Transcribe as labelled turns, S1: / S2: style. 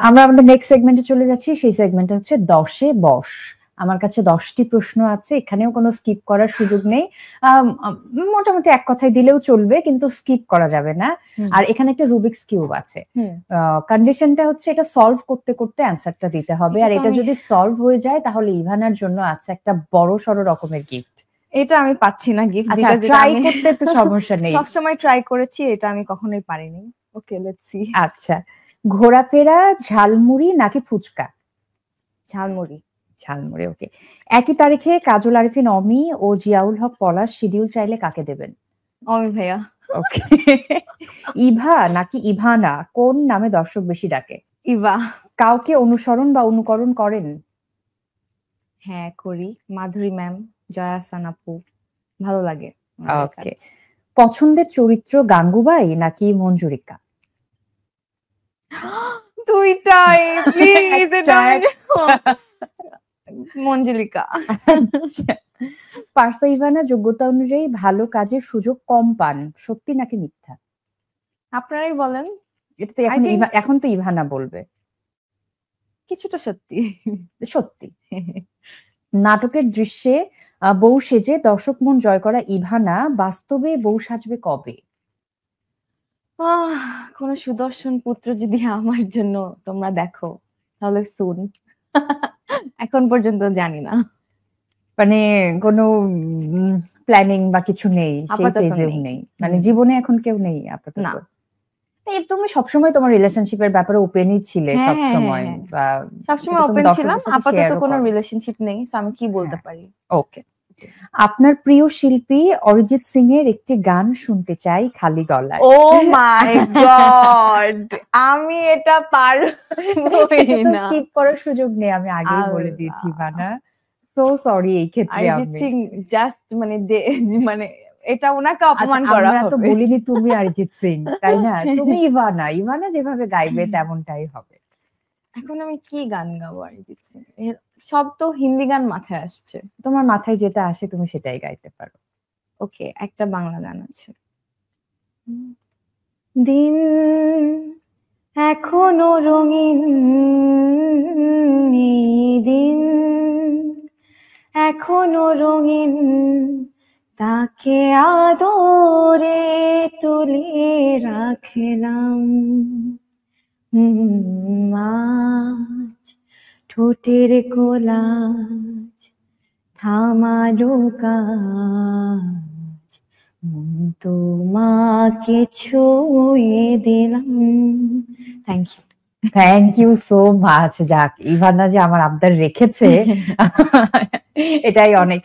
S1: আমরা আমাদের নেক্সট সেগমেন্টে চলে যাচ্ছি। সেই সেগমেন্টটা হচ্ছে 10-এ বস। আমার কাছে 10টি প্রশ্ন আছে। এখানেও কোনো স্কিপ করার সুযোগ নেই। আম আম মোটামুটি এক কথায় দিলেও চলবে, কিন্তু স্কিপ করা যাবে না। আর এখানে একটা রুবিকস কিউব আছে। কন্ডিশনটা হচ্ছে এটা সলভ করতে করতে অ্যান্সারটা দিতে হবে। আর এটা যদি সলভ হয়ে যায় তাহলে ইভানার জন্য আছে একটা বড়সড় রকমের গিফট।
S2: এটা আমি পাচ্ছি না গিফট,
S1: আচ্ছা, ট্রাই করতে তো সমস্যা নেই।
S2: সবসময় ট্রাই করেছি, এটা আমি কখনোই পারিনি। ওকে, লেটস সি।
S1: আচ্ছা, ঘোরাফেরা, ঝালমুড়ি নাকি ফুচকা?
S2: ঝালমুড়ি।
S1: ঝালমুড়ি, ওকে। একই তারিখে কাজল আরিফিন অমি ও জিয়াউল হক পলাশ শিডিউল চাইলে কাকে দেবেন?
S2: অমি ভাইয়া।
S1: ওকে। ইভা নাকি ইভানা, কোন নামে দর্শক বেশি ডাকে?
S2: ইভা।
S1: কাউকে অনুসরণ বা অনুকরণ করেন?
S2: হ্যাঁ করি, মাধুরী ম্যাম, জয়া আহসান আপু, ভালো লাগে।
S1: ওকে। পছন্দের চরিত্র গাঙ্গুবাই নাকি মঞ্জুরিকা?
S2: দুইটাই প্লিজ, এটা মঞ্জুলিকা।
S1: পার্সা ইভানা যোগ্যতা অনুযায়ী ভালো কাজের সুযোগ কম পান, সত্যি নাকি মিথ্যা?
S2: আপনারাই বলেন।
S1: এটা তো এখন তো ইভানা বলবে।
S2: কিছুটা সত্যি।
S1: সত্যি। নাটকের দৃশ্যে বউ সেজে দর্শক মন জয় করা ইভানা বাস্তবে বউ সাজবে কবে?
S2: কোন সুদর্শন পুত্র যদি আমার জন্য তোমরা দেখো তাহলে সুন। এখন পর্যন্ত জানি না,
S1: মানে কোনো প্ল্যানিং বা কিছু নেই, সেই
S2: আপাতত
S1: ফেজেও
S2: নেই।
S1: নেই, মানে জীবনে এখন কেউ নেই আপাতত?
S2: না।
S1: তুমি সবসময় তোমার রিলেশনশিপের ব্যাপারে ওপেনই ছিলে সবসময়, বা
S2: সবসময় ওপেন ছিলাম। আপাতত কোনো রিলেশনশিপ নেই, সো আমি কি বলতে পারি।
S1: ওকে। আপনার প্রিয় শিল্পী অরিজিৎ সিং এর একটি গান শুনতে চাই খালি গলায়।
S2: ও মাই গড, আমি এটা পারবোই না।
S1: স্কিপ করার সুযোগ নেই, আমি আগেই বলে দিয়েছি বানা। সো সরি এই ক্ষেত্রে।
S2: অরিজিৎ সিং জাস্ট মানে এটা ওনাকে অপমান করা হবে।
S1: আমরা তো বলিনি তুমি অরিজিৎ সিং, তাই না? তুমি ইভানা, ইভানা যেভাবে গাইবে তেমনটাই হবে।
S2: এখন আমি কি গান গাবো অরিজিৎ সিং এর? সব তো হিন্দি গান মাথায় আসছে।
S1: তোমার মাথায় যেটা আসে তুমি সেটাই গাইতে পারো।
S2: ওকে, একটা বাংলা গান আছে। দিন এখনো রঙিন, দিন এখনো রঙিন, তাকে আদরে তুলে রাখলাম। আজ ঠোঁটের কোলাজ থামালো কাজ, তোমাকে ছুঁয়ে দিলাম।
S1: Thank you so much. যাক, ইভানা যে আমার আবদার রেখেছে এটাই অনেক।